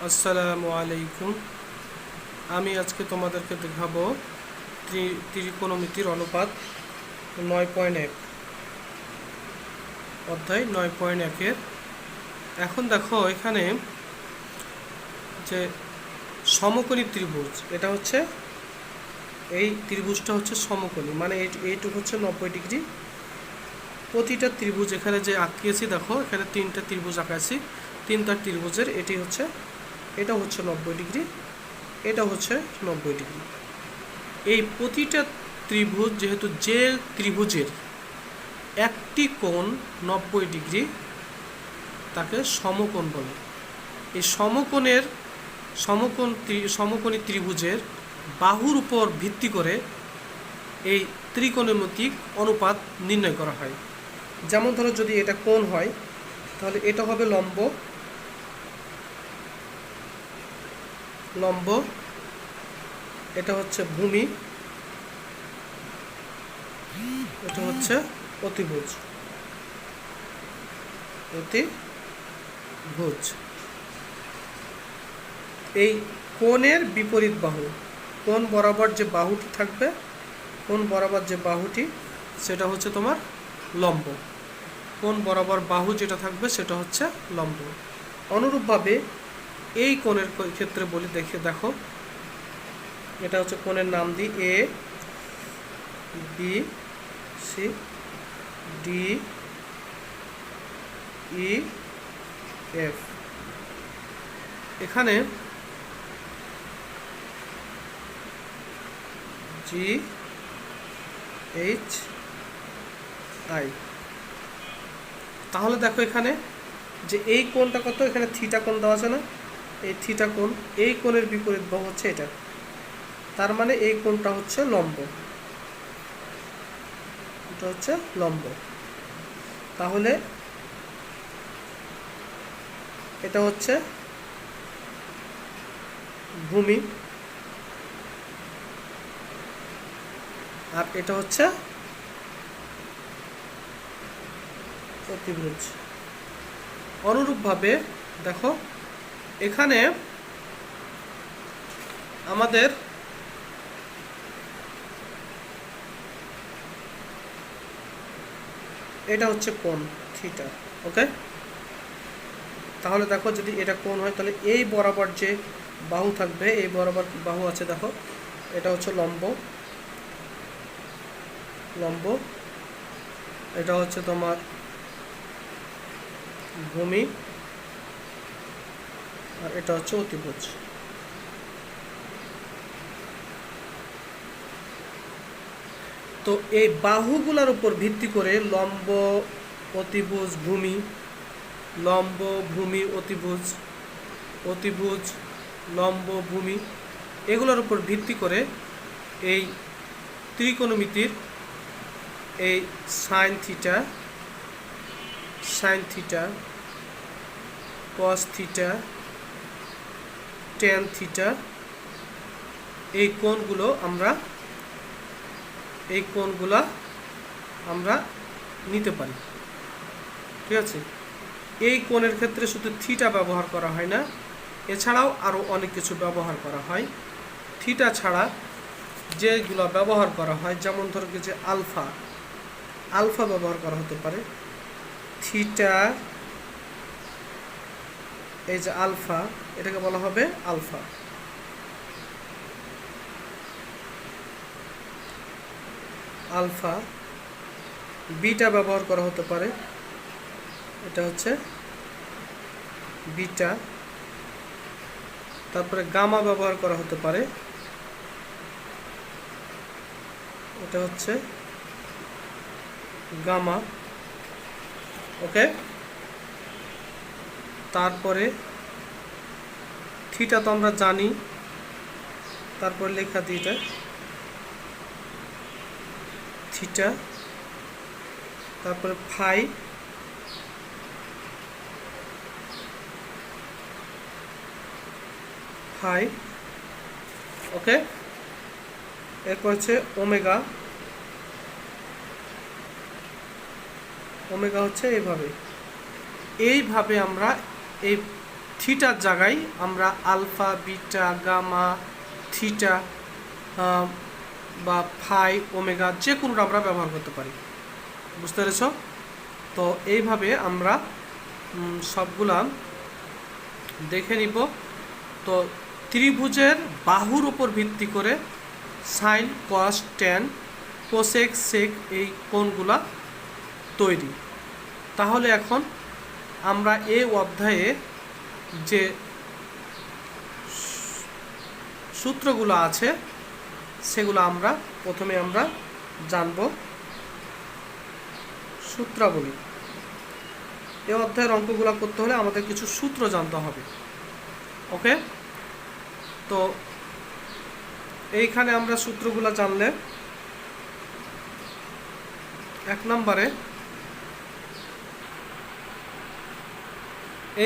আসসালামু আলাইকুম। আমি আজকে তোমাদেরকে দেখাবো ত্রিকোণমিতির অনুপাত 9.1 অধ্যায় 9.1-এর। এখন দেখো এখানে যে সমকোণী ত্রিভুজ, এটা হচ্ছে এই ত্রিভুজটা হচ্ছে সমকোণী, মানে এইটুকু হচ্ছে 90 ডিগ্রি। প্রতিটা ত্রিভুজ এখানে যে আঁকিয়েছি, দেখো এখানে তিনটা ত্রিভুজ আঁকাছি, তিনটা ত্রিভুজের এটা হচ্ছে 90 ডিগ্রি, এটা হচ্ছে 90 ডিগ্রি। এই প্রতিটা ত্রিভুজ, যেহেতু যে ত্রিভুজের একটি কোণ 90 ডিগ্রি তাকে সমকোণ বলে। এই সমকোণী ত্রিভুজের বাহুর উপর ভিত্তি করে এই ত্রিকোণমিতিক অনুপাত নির্ণয় করা হয়। যেমন ধরো, যদি এটা কোণ হয় তাহলে এটা হবে লম্ব, এটা হচ্ছে ভূমি, এটা হচ্ছে অতিভুজ। এই কোণের বিপরীত বাহু, কোণ বরাবর যে বাহুটি থাকবে, সেটা হচ্ছে তোমার লম্ব। কোণ বরাবর বাহু যেটা থাকবে সেটা হচ্ছে লম্ব। অনুরূপভাবে এই কোণের ক্ষেত্রে বলি, দেখো এটা হচ্ছে কোণের নাম দিই A B C D E F. এখানে জি এইচ আই। তাহলে দেখো এখানে যে এই কোণটা কত, এখানে থিটা কোণ দেওয়া আছে না, এই থিটা কোণ, এই কোণের বিপরীত বাহু হচ্ছে এটা, তার মানে এই কোণটা হচ্ছে লম্ব, এটা হচ্ছে লম্ব। তাহলে এটা হচ্ছে ভূমি আর এটা হচ্ছে অতিভুজ। অনুরূপভাবে দেখো এখানে আমাদের এটা হচ্ছে কোণ থিটা। ওকে, তাহলে দেখো যদি এটা কোণ হয় তাহলে এই বরাবর যে বাহু থাকবে, এই বরাবর বাহু আছে, দেখো এটা হচ্ছে লম্ব, এটা হচ্ছে তোমার ভূমি আর এটা হচ্ছে অতিভুজ। তো এই বাহুগুলোর উপর ভিত্তি করে লম্ব, অতিভুজ, ভূমি, লম্ব, ভূমি, অতিভুজ, অতিভুজ, লম্ব, ভূমি, এগুলোর উপর ভিত্তি করে এই ত্রিকোণমিতির এই sine theta, cos theta, tan theta, এই কোণগুলো আমরা নিতে পারি। ঠিক আছে, এই কোণের ক্ষেত্রে শুধু থিটা ব্যবহার করা হয় না, এছাড়াও আরও অনেক কিছু ব্যবহার করা হয়। থিটা ছাড়া যেগুলো ব্যবহার করা হয়, যেমন ধরো যে আলফা ব্যবহার করা হতে পারে। থিটা, এই যে আলফা, এটাকে বলা হবে আলফা। বিটা ব্যবহার করা হতে পারে, এটা হচ্ছে বিটা। তারপরে গামা ব্যবহার করা হতে পারে, এটা হচ্ছে গামা। ওকে, তারপরে থিটা তো আমরা জানি, তারপর লেখা দিই এটা থিটা, তারপরে ফাই, ওকে। এরপর হচ্ছে ওমেগা হচ্ছে এইভাবে আমরা এই থিটার জায়গায় আমরা আলফা, বিটা, গামা, থিটা বা ফাই, ওমেগা যে কোনোটা আমরা ব্যবহার করতে পারি। বুঝতে পেরেছ? তো এইভাবে আমরা সবগুলা দেখে নিব। তো ত্রিভুজের বাহুর উপর ভিত্তি করে সাইন, কস, ট্যান, কোসেক, সেক এই কোণগুলা তৈরি। তাহলে এখন আমরা এই অধ্যায়ে যে সূত্রগুলো আছে সেগুলো আমরা প্রথমে জানব। সূত্রাবলী। এই অধ্যায়ের অঙ্কগুলো করতে হলে আমাদের কিছু সূত্র জানতে হবে। ওকে, তো এইখানে আমরা সূত্রগুলো জানলে 1 নম্বরে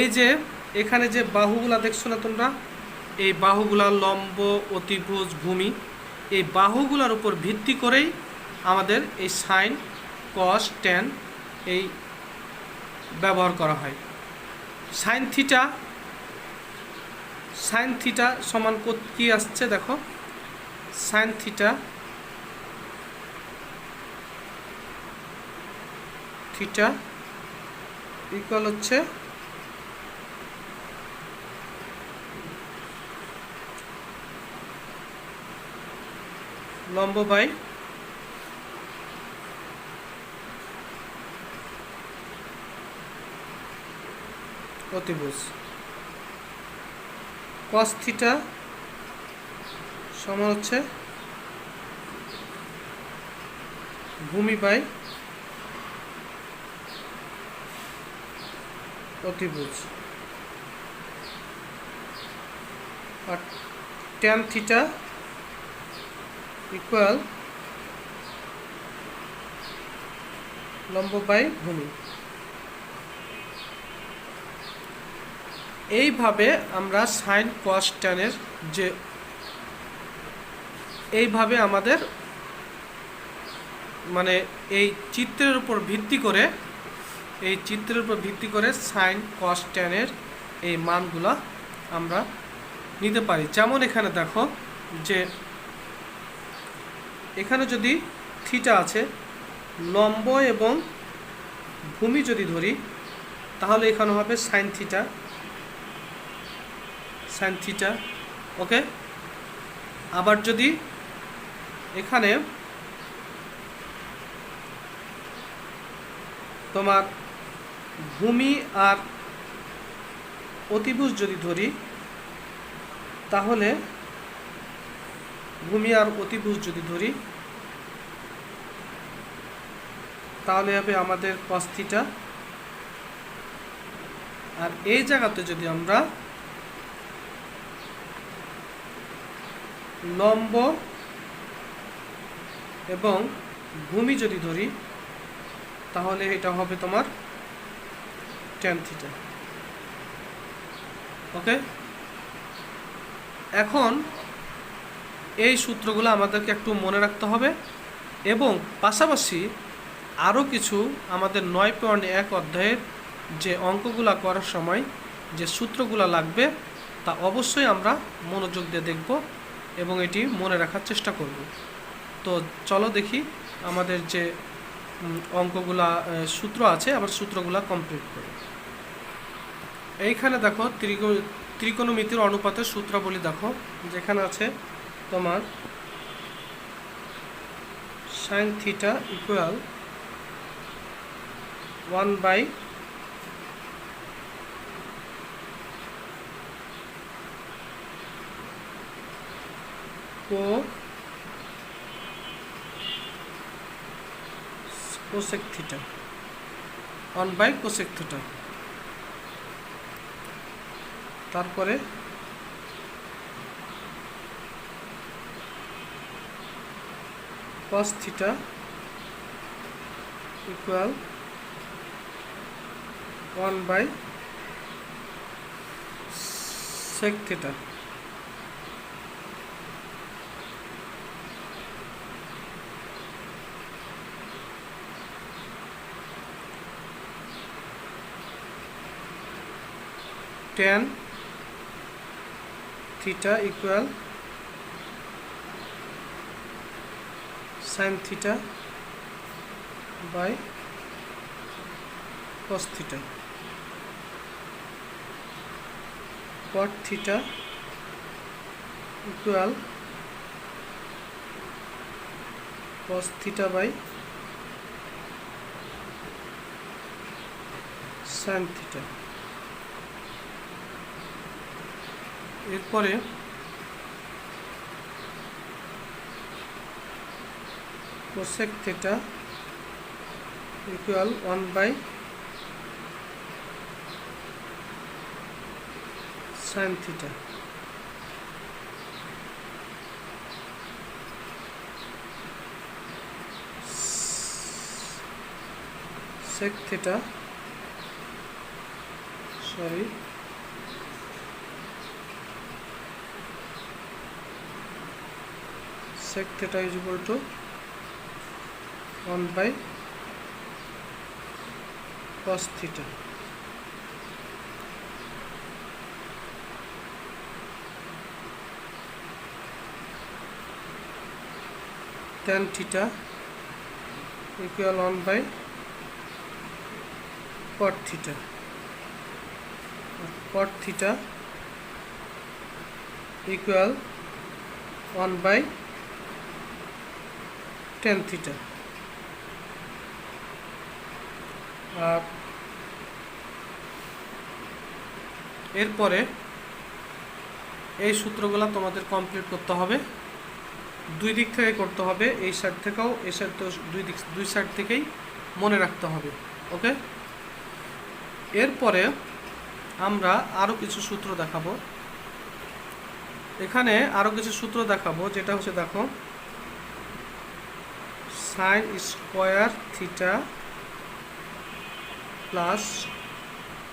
এই যে এখানে যে বাহুগুলা দেখছো না তোমরা, এই বাহুগুলা লম্ব, অতিভুজ, ভূমি, এই বাহুগুলার উপর ভিত্তি করেই আমাদের এই সাইন, কস, ট্যান এই ব্যবহার করা হয়। সাইন থিটা সমান কি আসছে দেখো, সাইন থিটা ইকুয়াল হচ্ছে লম্ব বাই অতিভুজ। কস থিটা সমান হচ্ছে ভূমি বাই অতিভুজ। আর ট্যান থিটা ইকুয়াল লম্ব বাই ভূমি। এইভাবে আমরা সাইন, কস, ট্যানের যে এইভাবে আমাদের মানে এই চিত্রের উপর ভিত্তি করে সাইন, কস, ট্যানের এই মানগুলা আমরা নিতে পারি। যেমন এখানে দেখো যে এখানে যদি থিটা আছে, লম্ব এবং ভূমি যদি ধরি তাহলে এখানে হবে সাইন থিটা। ওকে, আবার যদি এখানে তোমার ভূমি আর অতিভুজ যদি ধরি তাহলে হবে আমাদের কস থিটা। আর এই জায়গাতে যদি আমরা লম্ব এবং ভূমি যদি ধরি তাহলে এটা হবে তোমার ট্যান থিটা। ওকে, এখন এই সূত্রগুলো আমাদেরকে একটু মনে রাখতে হবে এবং পাশাপাশি আরও কিছু আমাদের 9.1 অধ্যায়ের যে অঙ্কগুলো করার সময় যে সূত্রগুলো লাগবে তা অবশ্যই আমরা মনোযোগ দিয়ে দেখব এবং এটি মনে রাখার চেষ্টা করব। তো চলো দেখি আমাদের যে অঙ্কগুলা সূত্র আছে আবার সূত্রগুলা কমপ্লিট করি। এইখানে দেখো ত্রিকোণমিতির অনুপাতের সূত্রাবলী দেখো, যেখানে আছে তোমার sine theta equal 1 by cosec theta, 1 by cosec theta. তারপরে cos theta equal 1 by sec theta. tan theta equal sine theta by cos theta, cot theta equal cos theta by sine theta. এরপরে cosec theta equal 1 by sine theta. Sec theta sec theta is equal to 1 by cos theta. Tan theta equal 1 by cot theta. Cot theta equal 1 by tan theta. এরপরে এই সূত্রগুলো তোমাদের complete করতে হবে, দুই দিক থেকে করতে হবে, এই সাইড থেকেও এই সাইড তো দুই সাইড থেকেই মনে রাখতে হবে। ওকে, এরপরে আমরা আরও কিছু সূত্র দেখাবো। এখানে আরও কিছু সূত্র দেখাবো, যেটা হচ্ছে দেখো sine square theta plus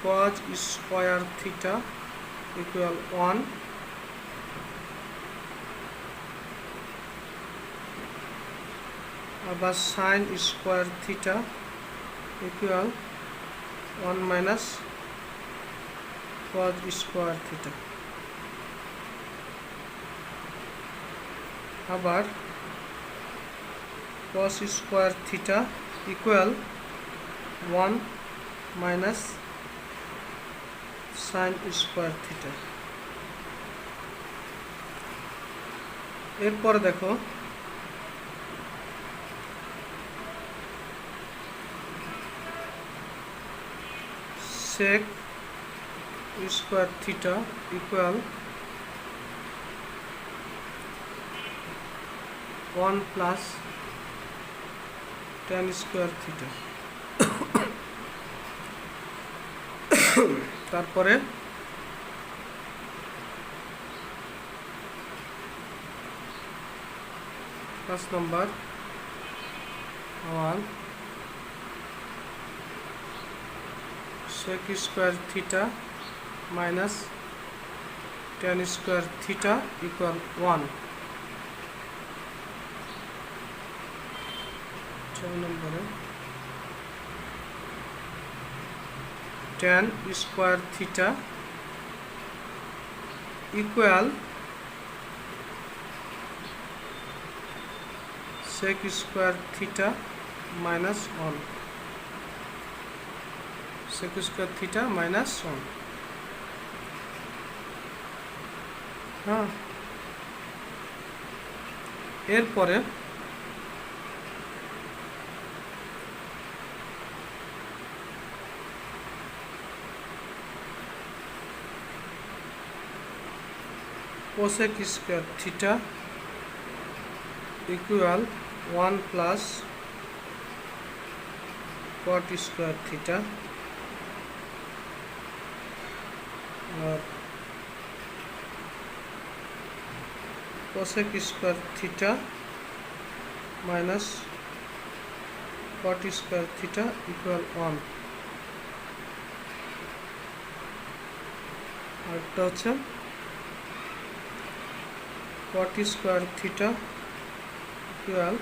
cos square theta equal 1, আবার sine square theta equal 1 minus cos square theta, আবার cos square theta equal 1 minus sine square theta. এরপর দেখো sec square theta equal 1 plus tan square theta. তারপরে পাঁচ নম্বর আমার sec square theta minus tan square theta equal 1। 6 নম্বরে tan square theta equal sec square theta minus 1, sec square theta minus 1। হ্যাঁ, এরপরে cosec square theta equal 1 plus cot square theta, আর cosec square theta minus cot square theta equal 1। আরেকটা হচ্ছে cot square theta equal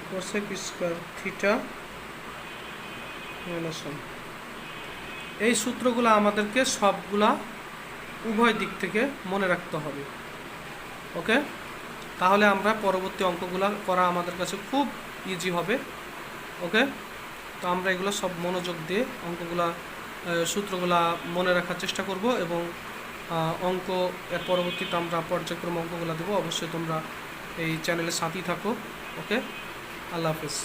cosec square theta minus 1। এই সূত্রগুলো আমাদেরকে সবগুলা উভয় দিক থেকে মনে রাখতে হবে। ওকে, তাহলে আমরা পরবর্তী অঙ্কগুলো করা আমাদের কাছে খুব ইজি হবে। ওকে, তো আমরা এগুলো সব মনোযোগ দিয়ে অঙ্কগুলা সূত্রগুলা মনে রাখার চেষ্টা করব এবং অঙ্ক এর পরবর্তীতে আমরা পর্যায়ক্রমে অঙ্কগুলো দেবো। অবশ্যই তোমরা এই চ্যানেলের সাথেই থাকো। ওকে, আল্লাহ হাফেজ।